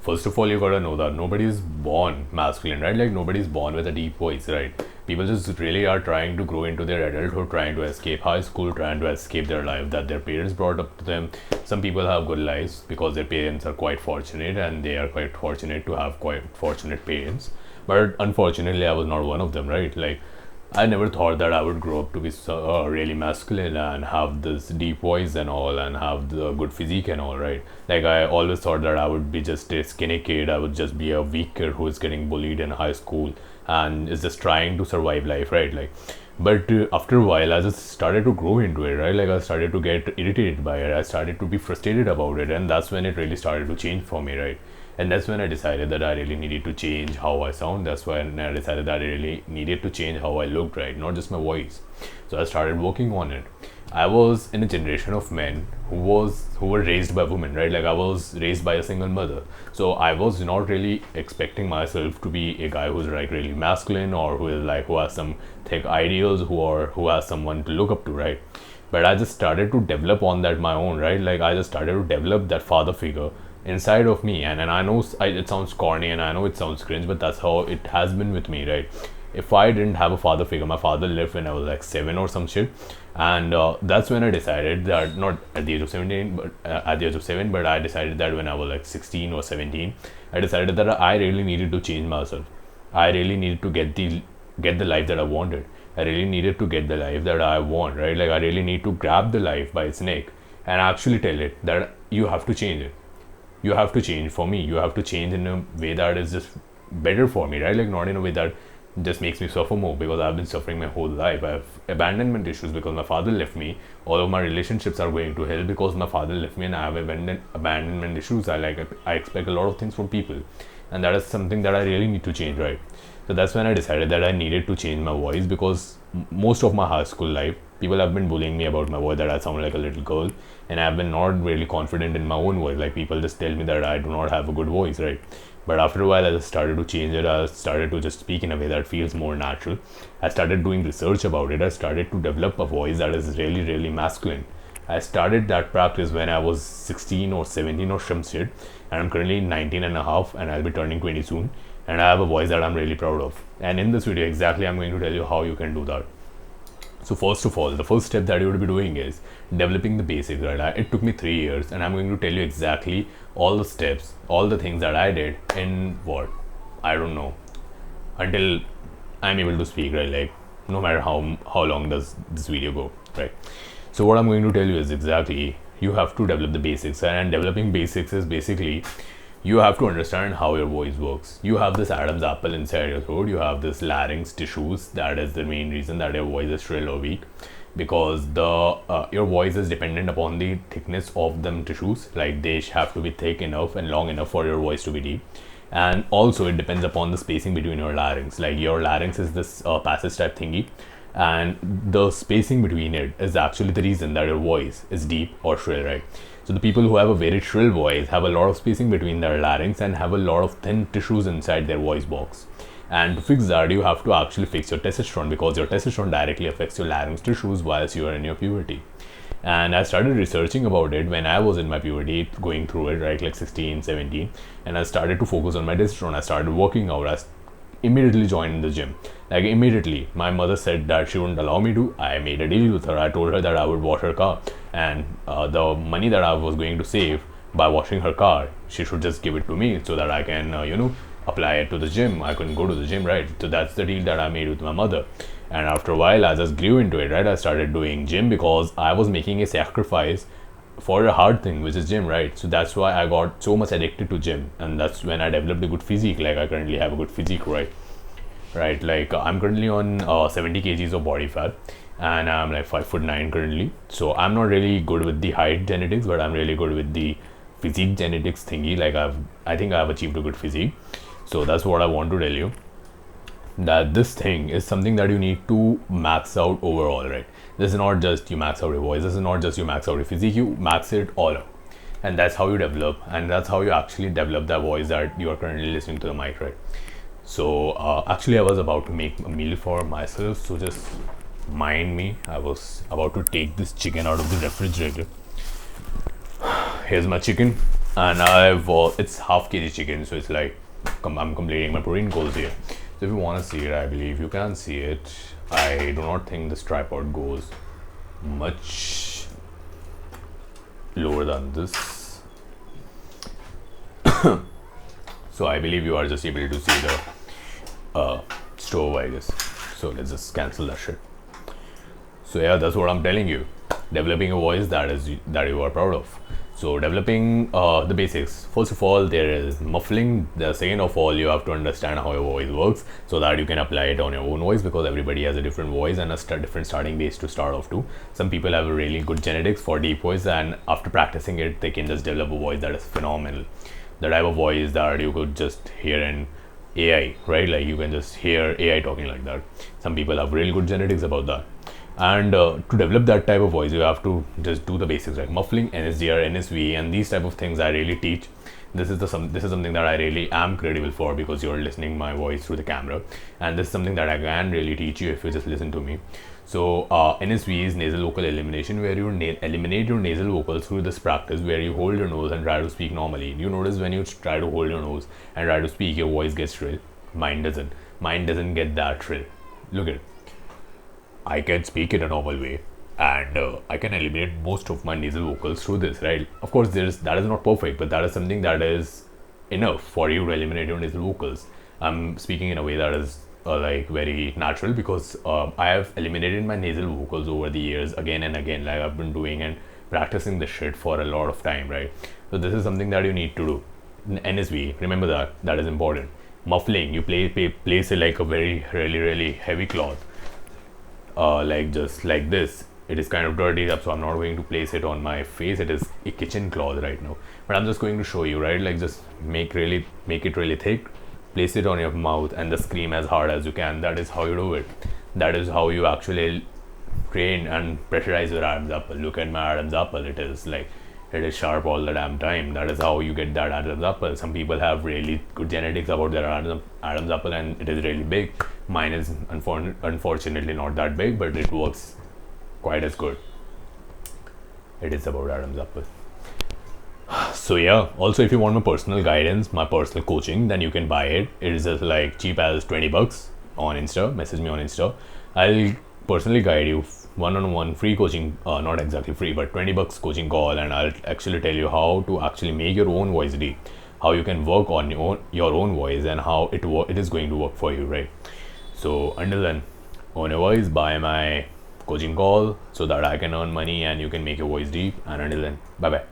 First of all, you gotta know that nobody's born masculine, right? Like nobody's born with a deep voice, right? People just really are trying to grow into their adulthood, trying to escape high school, trying to escape their life that their parents brought up to them. Some people have good lives because their parents are quite fortunate, and they are quite fortunate to have quite fortunate parents. But unfortunately, I was not one of them, right? Like I never thought that I would grow up to be really masculine and have this deep voice and all, and have the good physique and all, right? Like I always thought that I would be just a skinny kid. I would just be a weak kid who is getting bullied in high school and is just trying to survive life, right? Like, but after a while, I just started to grow into it, right? Like I started to get irritated by it. I started to be frustrated about it, and that's when it really started to change for me, right? And that's when I decided that I really needed to change how I sound. That's when I decided that I really needed to change how I looked, right? Not just my voice. So I started working on it. I was in a generation of men who were raised by women, right? Like I was raised by a single mother. So I was not really expecting myself to be a guy who's like really masculine, or who has some thick ideals, who has someone to look up to, right? But I just started to develop on that my own, right? Like I just started to develop that father figure inside of me, and I know it sounds corny, and I know it sounds cringe, but that's how it has been with me, right? If I didn't have a father figure, my father left when I was like 7 or some shit, and that's when I decided that, not at the age of 17, but at the age of 7, but I decided that when I was like 16 or 17, I decided that I really needed to change myself. I really needed to get the life that I wanted. I really needed to get the life that I want, right? Like I really need to grab the life by its neck and actually tell it that you have to change it. You have to change. For me, you have to change in a way that is just better for me, right? Like not in a way that just makes me suffer more, because I've been suffering my whole life. I have abandonment issues because my father left me. All of my relationships are going to hell because my father left me, and I have abandonment issues. I expect a lot of things from people, and that is something that I really need to change, right? So that's when I decided that I needed to change my voice, because most of my high school life, people have been bullying me about my voice, that I sound like a little girl, and I've been not really confident in my own voice. Like people just tell me that I do not have a good voice, right? But after a while, I just started to change it. I started to just speak in a way that feels more natural. I started doing research about it. I started to develop a voice that is really, really masculine. I started that practice when I was 16 or 17 or some shit, and I'm currently 19 and a half, and I'll be turning 20 soon, and I have a voice that I'm really proud of. And in this video, exactly, I'm going to tell you how you can do that. So first of all, the first step that you would be doing is developing the basics, right? It took me 3 years, and I'm going to tell you exactly all the steps, all the things that I did in what, I don't know, until I'm able to speak, right? Like no matter how long does this video go, right? So what I'm going to tell you is exactly, you have to develop the basics, and developing basics is basically, you have to understand how your voice works. You have this Adam's apple inside your throat. You have this larynx tissues. That is the main reason that your voice is shrill or weak, because your voice is dependent upon the thickness of them tissues. Like they have to be thick enough and long enough for your voice to be deep. And also it depends upon the spacing between your larynx. Like your larynx is this passage type thingy, and the spacing between it is actually the reason that your voice is deep or shrill, right? So the people who have a very shrill voice have a lot of spacing between their larynx and have a lot of thin tissues inside their voice box. And to fix that, you have to actually fix your testosterone, because your testosterone directly affects your larynx tissues whilst you are in your puberty. And I started researching about it when I was in my puberty, going through it, right, like 16, 17, and I started to focus on my testosterone. I started working out. I immediately joined the gym. Like immediately, my mother said that she wouldn't allow me to. I made a deal with her. I told her that I would wash her car, and the money that I was going to save by washing her car, she should just give it to me so that I can, apply it to the gym. I couldn't go to the gym, right? So that's the deal that I made with my mother. And after a while, I just grew into it, right? I started doing gym because I was making a sacrifice for a hard thing, which is gym, right? So that's why I got so much addicted to gym, and that's when I developed a good physique. Like I currently have a good physique, right? Like I'm currently on 70 kgs of body fat, and I'm like 5'9" currently. So I'm not really good with the height genetics, but I'm really good with the physique genetics thingy. Like I think I've achieved a good physique. So that's what I want to tell you, that this thing is something that you need to max out overall, right? This is not just you max out your voice. This is not just you max out your physique. You max it all out, and that's how you develop, and that's how you actually develop that voice that you are currently listening to the mic, right? So actually, I was about to make a meal for myself, so just mind me. I was about to take this chicken out of the refrigerator. Here's my chicken. and it's half kg chicken, so it's like I'm completing my protein goals here. So if you want to see it, I believe you can see it. I do not think this tripod goes much lower than this. So I believe you are just able to see the stove, I guess. So let's just cancel that shit. So yeah, that's what I'm telling you. Developing a voice that you are proud of. So developing the basics. First of all, there is muffling. The second of all, you have to understand how your voice works so that you can apply it on your own voice, because everybody has a different voice and a different starting base to start off to. Some people have a really good genetics for deep voice, and after practicing it, they can just develop a voice that is phenomenal. The type of voice that you could just hear in AI, right? Like you can just hear AI talking like that. Some people have really good genetics about that. And to develop that type of voice, you have to just do the basics, like muffling, NSDR, NSV, and these type of things I really teach. This is something that I really am credible for, because you're listening my voice through the camera, and this is something that I can really teach you if you just listen to me. So NSV is nasal vocal elimination, where you eliminate your nasal vocals through this practice, where you hold your nose and try to speak normally. You notice when you try to hold your nose and try to speak, your voice gets shrill. Mine doesn't. Mine doesn't get that shrill. Look at it. I can speak in a normal way, and I can eliminate most of my nasal vocals through this, right? Of course, that is not perfect, but that is something that is enough for you to eliminate your nasal vocals. I'm speaking in a way that is like very natural, because I have eliminated my nasal vocals over the years again and again. Like I've been doing and practicing this shit for a lot of time, right? So this is something that you need to do. NSV, remember that is important. Muffling, you place it like a very really heavy cloth, like just like this. It is kind of dirty up, so I'm not going to place it on my face. It is a kitchen cloth right now, but I'm just going to show you, right? Like just make it really thick, place it on your mouth, and just scream as hard as you can. That is how you do it. That is how you actually train and pressurize your Adam's apple. Look at my Adam's apple. It is sharp all the damn time. That is how you get that Adam's apple. Some people have really good genetics about their Adam's apple, and it is really big. Mine is unfortunately not that big, but it works quite as good. It is about Adam's apple. So yeah, also if you want my personal guidance, my personal coaching, then you can buy it. It is just like cheap as $20 on Insta. Message me on Insta. I'll personally guide you one-on-one free coaching, not exactly free, but $20 coaching call, and I'll actually tell you how to actually make your own voice deep, how you can work on your own voice, and how it is going to work for you, right? So until then, own your voice, buy my coaching call so that I can earn money and you can make your voice deep. And until then, bye bye.